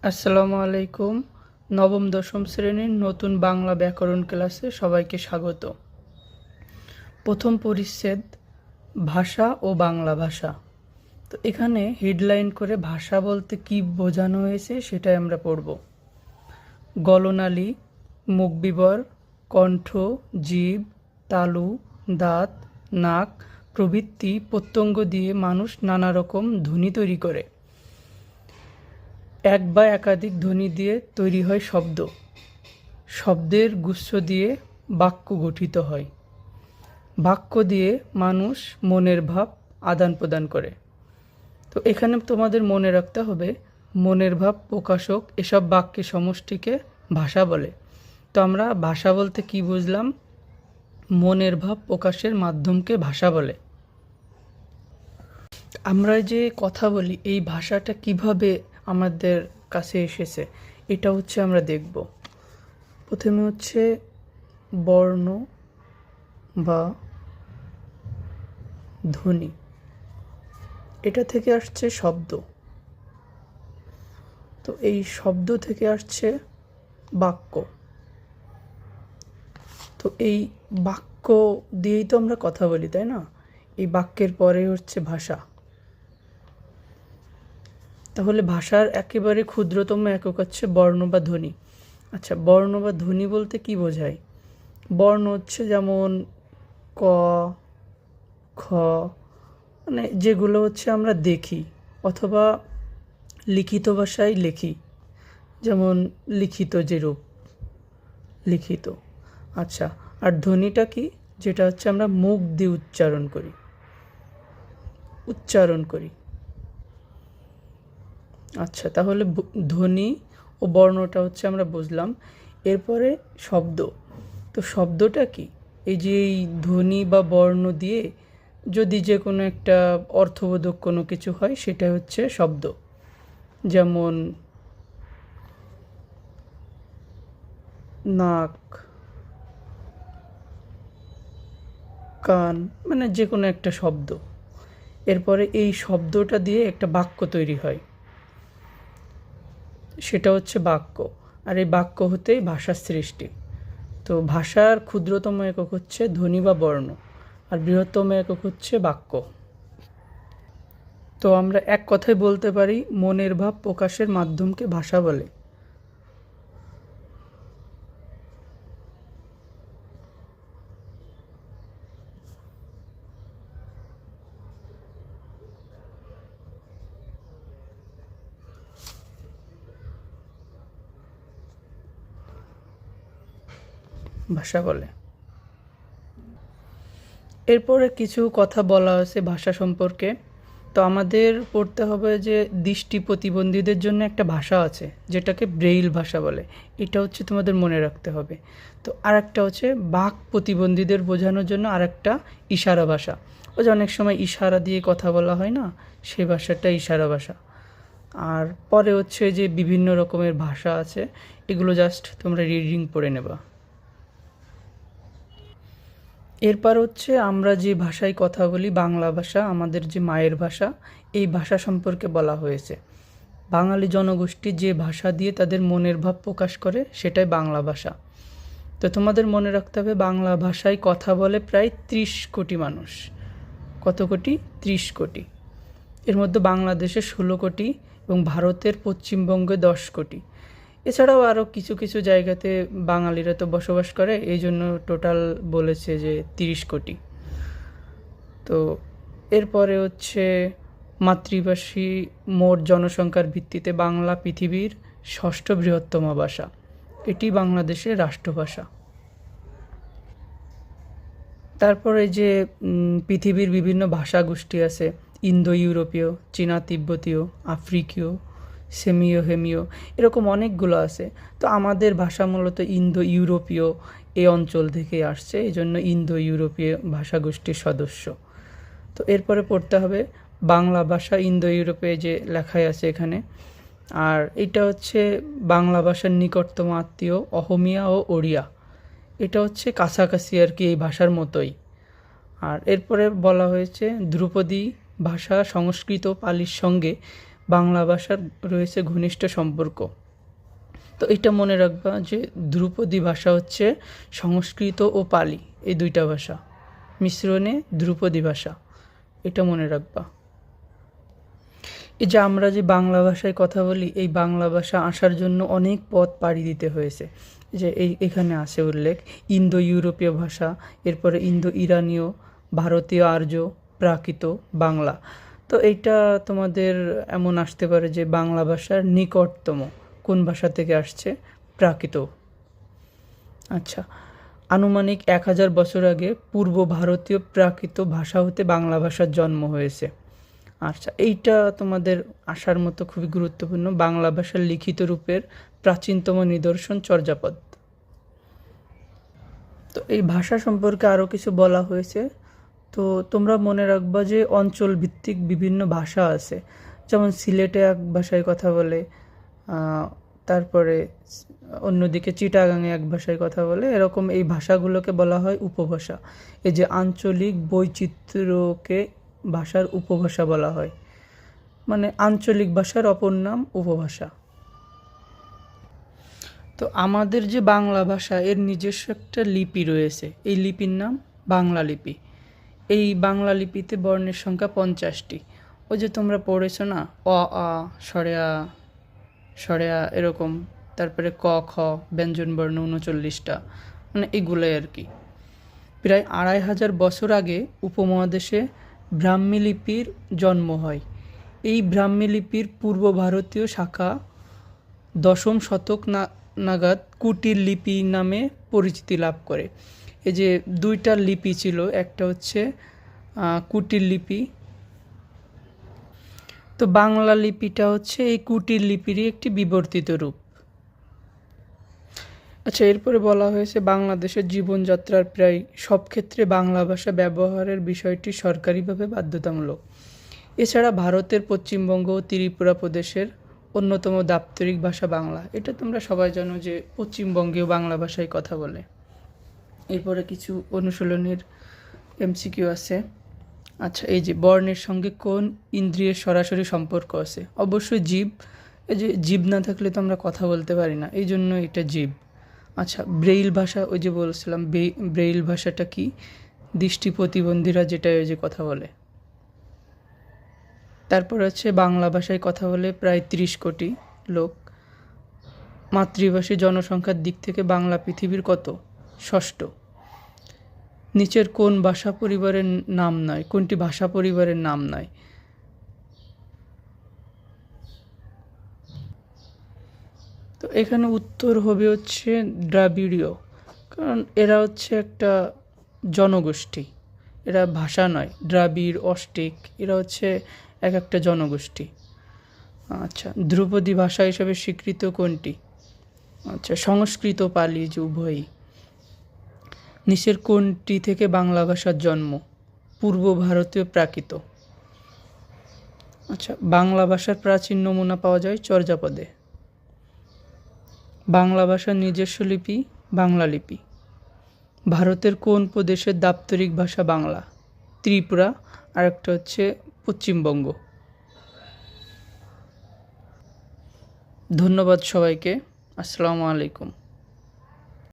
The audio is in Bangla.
আসসালামু আলাইকুম। নবম দশম শ্রেণীর নতুন বাংলা ব্যাকরণ ক্লাসে সবাইকে স্বাগত। প্রথম পরিচ্ছেদ ভাষা ও বাংলা ভাষা। তো এখানে হেডলাইন করে ভাষা বলতে কি বোঝানো হয়েছে সেটাই আমরা পড়ব। গলনালী, মুখবিবর, কণ্ঠ, জিভ, তালু, দাঁত, নাক প্রভৃতি প্রত্যঙ্গ দিয়ে মানুষ নানা রকম ধ্বনি তৈরি করে। এক বা একাধিক ধ্বনি দিয়ে তৈরি হয় শব্দ। শব্দের গুচ্ছ দিয়ে বাক্য গঠিত হয়। বাক্য দিয়ে মানুষ মনের ভাব আদান প্রদান করে। তো এখানে তোমাদের মনে রাখতে হবে মনের ভাব প্রকাশক এসব বাক্যের সমষ্টিকে ভাষা বলে। তো আমরা ভাষা বলতে কি বুঝলাম? মনের ভাব প্রকাশের মাধ্যমকে ভাষা বলে। আমরা যে কথা বলি এই ভাষাটা কিভাবে আমাদের কাছে এসেছে এটা হচ্ছে আমরা দেখব। প্রথমে হচ্ছে বর্ণ বা ধ্বনি, এটা থেকে আসছে শব্দ। তো এই শব্দ থেকে আসছে বাক্য। তো এই বাক্য দিয়েই তো আমরা কথা বলি, তাই না? এই বাক্যের পরে হচ্ছে ভাষা। তাহলে ভাষার একেবারে ক্ষুদ্রতম একক হচ্ছে বর্ণ বা ধ্বনি। আচ্ছা, বর্ণ বা ধ্বনি বলতে কি বোঝায়? বর্ণ হচ্ছে যেমন ক, খ, মানে যেগুলো হচ্ছে আমরা দেখি অথবা লিখিত ভাষায় লিখি, যেমন লিখিত যে রূপ, লিখিত। আচ্ছা, আর ধ্বনিটা কি? যেটা হচ্ছে আমরা মুখ দিয়ে উচ্চারণ করি। আচ্ছা, তাহলে ধ্বনি ও বর্ণটা হচ্ছে আমরা বুঝলাম। এরপরে শব্দ। তো শব্দটা কি? এই যে এই ধ্বনি বা বর্ণ দিয়ে যদি যে কোনো একটা অর্থবোধক কোনো কিছু হয় সেটা হচ্ছে শব্দ। যেমন নাক, কান, মানে যে কোনো একটা শব্দ। এরপরে এই শব্দটা দিয়ে একটা বাক্য তৈরি হয়, সেটা হচ্ছে বাক্য। আর এই বাক্য হতেই ভাষার সৃষ্টি। তো ভাষার ক্ষুদ্রতম একক হচ্ছে ধ্বনি বা বর্ণ, আর বৃহত্তম একক হচ্ছে বাক্য। তো আমরা এক কথায় বলতে পারি মনের ভাব প্রকাশের মাধ্যমকে ভাষা বলে। ভাষা বলে। এরপরে কিছু কথা বলা হয়েছে ভাষা সম্পর্কে। তো আমাদের পড়তে হবে যে দৃষ্টি প্রতিবন্ধীদের জন্য একটা ভাষা আছে যেটাকে ব্রেইল ভাষা বলে। এটা হচ্ছে তোমাদের মনে রাখতে হবে। তো আরেকটা হচ্ছে বাক প্রতিবন্ধীদের বোঝানোর জন্য আরেকটা ইশারা ভাষা। ওই যে অনেক সময় ইশারা দিয়ে কথা বলা হয় না, সেই ভাষাটা ইশারা ভাষা। আর পরে হচ্ছে যে বিভিন্ন রকমের ভাষা আছে, এগুলো জাস্ট তোমরা রিডিং পড়ে নেবা। এরপর হচ্ছে আমরা যে ভাষায় কথা বলি বাংলা ভাষা, আমাদের যে মায়ের ভাষা, এই ভাষা সম্পর্কে বলা হয়েছে। বাঙালি জনগোষ্ঠী যে ভাষা দিয়ে তাদের মনের ভাব প্রকাশ করে সেটাই বাংলা ভাষা। তো তোমাদের মনে রাখতে হবে বাংলা ভাষায় কথা বলে প্রায় 30 কোটি মানুষ। কত কোটি? 30 কোটি। এর মধ্যে বাংলাদেশে 16 কোটি এবং ভারতের পশ্চিমবঙ্গে 10 কোটি। এছাড়াও আরও কিছু কিছু জায়গাতে বাঙালিরা তো বসবাস করে, এই জন্য টোটাল বলেছে যে 30 কোটি। তো এরপরে হচ্ছে মাতৃভাষী মোট জনসংখ্যার ভিত্তিতে বাংলা পৃথিবীর 6ষ্ঠ বৃহত্তম ভাষা। এটি বাংলাদেশের রাষ্ট্রভাষা। তারপরে যে পৃথিবীর বিভিন্ন ভাষা গোষ্ঠী আছে, ইন্দো ইউরোপীয়, চীনা তিব্বতীয়, আফ্রিকীয়, সেমিও হেমিও, এরকম অনেকগুলো আছে। তো আমাদের ভাষা মূলত ইন্দো ইউরোপীয় এই অঞ্চল থেকে আসছে, এই জন্য ইন্দো ইউরোপীয় ভাষা গোষ্ঠীর সদস্য। তো এরপরে পড়তে হবে বাংলা ভাষা ইন্দো ইউরোপে যে লেখাই আছে এখানে। আর এটা হচ্ছে বাংলা ভাষার নিকটতম আত্মীয় অহমিয়া ও ওড়িয়া। এটা হচ্ছে কাছাকাছি আর কি এই ভাষার মতোই। আর এরপরে বলা হয়েছে ধ্রুপদী ভাষা সংস্কৃত পালির সঙ্গে বাংলা ভাষার রয়েছে ঘনিষ্ঠ সম্পর্ক। তো এটা মনে রাখবা যে ধ্রুপদী ভাষা হচ্ছে সংস্কৃত ও পালি, এই দুইটা ভাষা মিশ্রণে ধ্রুপদী ভাষা, এটা মনে রাখবা। এই যে আমরা যে বাংলা ভাষায় কথা বলি, এই বাংলা ভাষা আসার জন্য অনেক পথ পাড়ি দিতে হয়েছে। যে এখানে আছে উল্লেখ ইন্দো ইউরোপীয় ভাষা, এরপরে ইন্দো ইরানীয়, ভারতীয় আর্য, প্রাকৃত, বাংলা। তো এইটা তোমাদের এমন আসতে পারে যে বাংলা ভাষার নিকটতম কোন ভাষা থেকে আসছে? প্রাকৃত। আচ্ছা, আনুমানিক 1000 বছর আগে পূর্ব ভারতীয় প্রাকৃত ভাষা হতে বাংলা ভাষার জন্ম হয়েছে। আচ্ছা, এইটা তোমাদের আসার মতো খুবই গুরুত্বপূর্ণ। বাংলা ভাষার লিখিত রূপের প্রাচীনতম নিদর্শন চর্যাপদ। তো এই ভাষা সম্পর্কে আরও কিছু বলা হয়েছে। তো তোমরা মনে রাখবা যে অঞ্চল ভিত্তিক বিভিন্ন ভাষা আছে, যেমন সিলেটে এক ভাষায় কথা বলে, তারপরে অন্যদিকে চিটাগাংয়ে এক ভাষায় কথা বলে, এরকম এই ভাষাগুলোকে বলা হয় উপভাষা। এই যে আঞ্চলিক বৈচিত্র্যকে ভাষার উপভাষা বলা হয়, মানে আঞ্চলিক ভাষার অপর নাম উপভাষা। তো আমাদের যে বাংলা ভাষা, এর নিজস্ব একটা লিপি রয়েছে, এই লিপির নাম বাংলা লিপি। এই বাংলা লিপিতে বর্ণের সংখ্যা 50টি। ওই যে তোমরা পড়েছো না, অ আ, স্বরে আ এরকম, তারপরে ক খ ব্যঞ্জনবর্ণ 39টা, মানে এগুলোই আর কি। প্রায় 2500 বছর আগে উপমহাদেশে ব্রাহ্মী লিপির জন্ম হয়। এই ব্রাহ্মী লিপির পূর্ব ভারতীয় শাখা 10ম শতক নাগাদ কুটির লিপি নামে পরিচিতি লাভ করে। এই যে দুইটা লিপি ছিল, একটা হচ্ছে কুটির লিপি, তো বাংলা লিপিটা হচ্ছে এই কুটির লিপিরই একটি বিবর্তিত রূপ। আচ্ছা, এরপরে বলা হয়েছে বাংলাদেশের জীবনযাত্রার প্রায় সব ক্ষেত্রে বাংলা ভাষা ব্যবহারের বিষয়টি সরকারিভাবে বাধ্যতামূলক। এছাড়া ভারতের পশ্চিমবঙ্গ ও ত্রিপুরা প্রদেশের অন্যতম দাপ্তরিক ভাষা বাংলা। এটা তোমরা সবাই জানো যে পশ্চিমবঙ্গেও বাংলা ভাষায় কথা বলে। এরপরে কিছু অনুশীলনের এমসিকিউ আছে। আচ্ছা, এই যে বর্ণের সঙ্গে কোন ইন্দ্রিয়ের সরাসরি সম্পর্ক আছে? অবশ্যই জিভ। এই যে জিভ না থাকলে তো আমরা কথা বলতে পারি না, এই জন্য এটা জিভ। আচ্ছা, ব্রেইল ভাষা, ওই যে বলছিলাম ব্রেইল ভাষাটা কি? দৃষ্টি প্রতিবন্ধীরা যেটা ওই যে কথা বলে। তারপর হচ্ছে বাংলা ভাষায় কথা বলে প্রায় 30 কোটি লোক। মাতৃভাষী জনসংখ্যার দিক থেকে বাংলা পৃথিবীর কত? 6ষ্ঠ। নিচের কোন ভাষা পরিবারের নাম নয়? কোনটি ভাষা পরিবারের নাম নয়? তো এখানে উত্তর হবে হচ্ছে দ্রাবিড়ীয়, কারণ এরা হচ্ছে একটা জনগোষ্ঠী, এরা ভাষা নয়। দ্রাবিড়, অষ্টিক, এরা হচ্ছে এক একটা জনগোষ্ঠী। আচ্ছা, ধ্রুপদী ভাষা হিসেবে স্বীকৃত কোনটি? আচ্ছা, সংস্কৃত, পালি, যে উভয়ই। নিচের কোনটি থেকে বাংলা ভাষার জন্ম? পূর্ব ভারতীয় প্রাকৃত। আচ্ছা, বাংলা ভাষার প্রাচীন নমুনা পাওয়া যায় চর্যাপদে। বাংলা ভাষার নিজস্ব লিপি বাংলা লিপি। ভারতের কোন প্রদেশের দাপ্তরিক ভাষা বাংলা? ত্রিপুরা, আর একটা হচ্ছে পশ্চিমবঙ্গ। ধন্যবাদ সবাইকে। আসসালামু আলাইকুম।